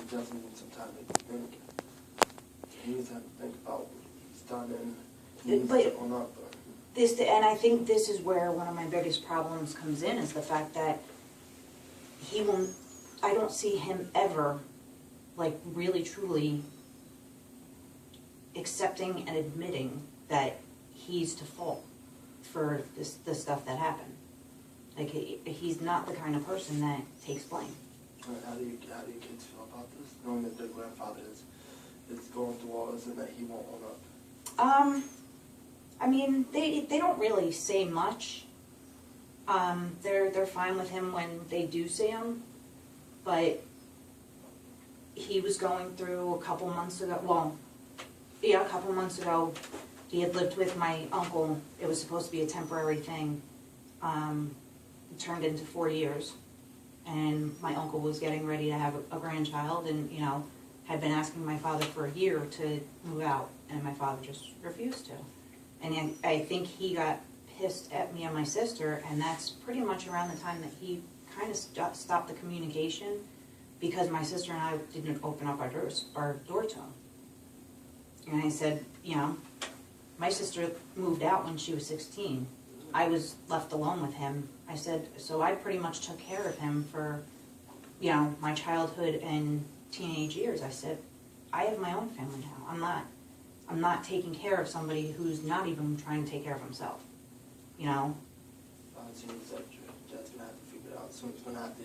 definitely need some time to think. He needs to have to think about what he's done, and he needs to own up. And I think this is where one of my biggest problems comes in, is the fact that he won't, I don't see him ever, like, really truly accepting and admitting that he's to fault for the stuff that happened. Like, he's not the kind of person that takes blame. How do you kids feel about this, knowing that their grandfather is going through all this and that he won't own up? I mean, they don't really say much. They're fine with him when they do see him, but he was going through a couple months ago, he had lived with my uncle. It was supposed to be a temporary thing. It turned into 4 years, and my uncle was getting ready to have a grandchild, and, you know, had been asking my father for a year to move out, and my father just refused to. And I think he got pissed at me and my sister, and that's pretty much around the time that he kind of stopped the communication, because my sister and I didn't open up our door to him. And I said, you know, my sister moved out when she was 16. I was left alone with him. I said, so I pretty much took care of him for, you know, my childhood and teenage years. I said, I have my own family now. I'm not taking care of somebody who's not even trying to take care of himself. You know? It seems like your dad's going to have to figure it out. Someone's going to have to...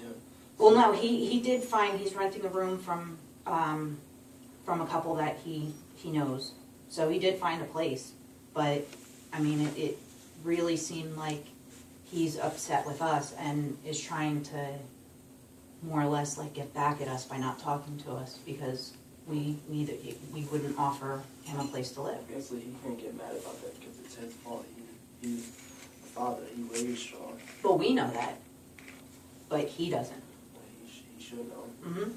Well, no, he did find, he's renting a room from a couple that he knows. So he did find a place. But, I mean, it really seemed like he's upset with us and is trying to more or less, like, get back at us by not talking to us, because we wouldn't offer him a place to live. Obviously, he can't get mad about that because it's his fault. He's the father. He raised strong. Well, we know that, but he doesn't. He should know. Mm-hmm.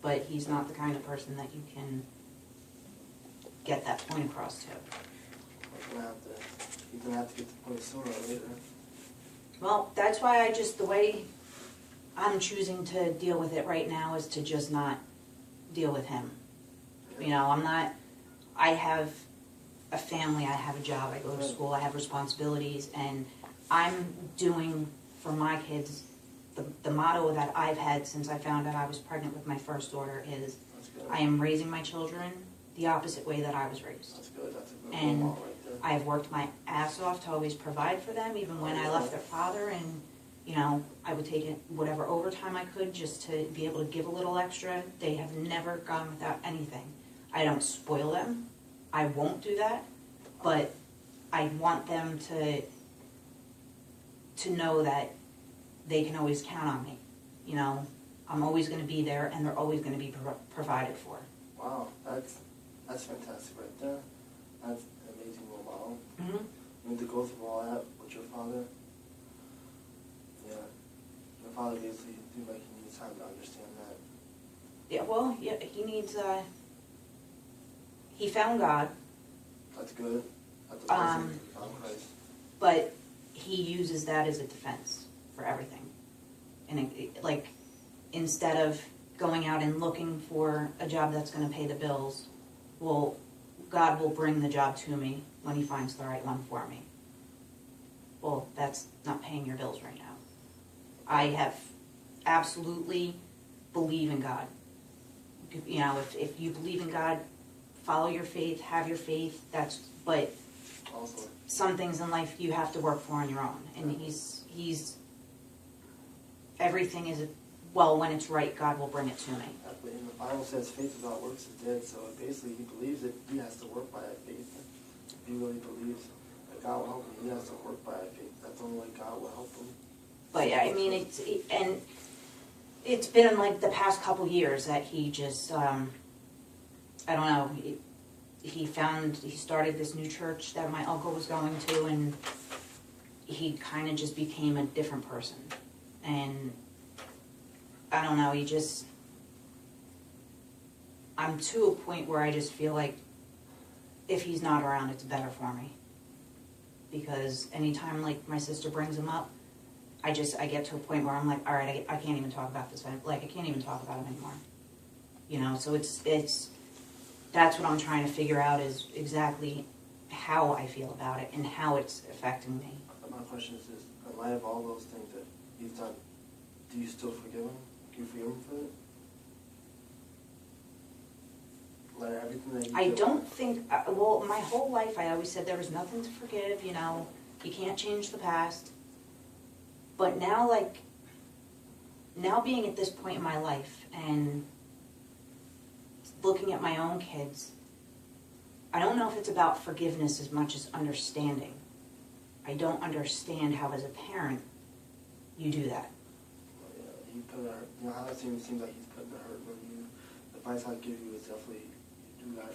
But he's not the kind of person that you can get that point across to. He's gonna have to get the point sooner or later. Well, that's why the way I'm choosing to deal with it right now is to just not deal with him. You know, I have a family, I have a job, I go to school, I have responsibilities, and I'm doing for my kids, the motto that I've had since I found out I was pregnant with my first daughter is, I am raising my children the opposite way that I was raised. That's good. That's a good And role right there. I have worked my ass off to always provide for them, even when I left their father, and, you know, I would take whatever overtime I could just to be able to give a little extra. They have never gone without anything. I don't spoil them. I won't do that, but I want them to know that they can always count on me. You know, I'm always going to be there, and they're always going to be provided for. Wow, that's fantastic right there. That's an amazing role model. Mm-hmm. You need to go through all that with your father. Yeah, your father basically seems like he needs time to understand that. Yeah, well, yeah, he needs. He found God. That's good. That's amazing. He found Christ. But he uses that as a defense for everything. And like, instead of going out and looking for a job that's going to pay the bills, well, God will bring the job to me when he finds the right one for me. Well, that's not paying your bills right now. I have absolutely believe in God. You know, if you believe in God, follow your faith, have your faith, but Also, some things in life you have to work for on your own. And he's everything is, well, when it's right, God will bring it to me. and the Bible says faith without works is dead, so basically he believes that he has to work by that faith. If he really believes that God will help him, he has to work by that faith. That's the only way God will help him. But yeah, I mean, it's been like the past couple years that he just, I don't know, he started this new church that my uncle was going to, and he kind of just became a different person. And I don't know, I'm to a point where I just feel like if he's not around, it's better for me. Because anytime, like, my sister brings him up, I get to a point where I'm like, all right, I can't even talk about this. Like, I can't even talk about him anymore. you know, so that's what I'm trying to figure out is exactly how I feel about it and how it's affecting me. My question is this, in light of all those things that he's done, do you still forgive him? Do you forgive him for it? Like everything that he I did? don't think, well, my whole life I always said there was nothing to forgive, you know, you can't change the past. But now, like, now being at this point in my life and looking at my own kids, I don't know if it's about forgiveness as much as understanding. I don't understand how, as a parent, you do that. Yeah, he put a hurt, you know how it seems like he's putting a hurt on you. The advice I'd give you is definitely you do that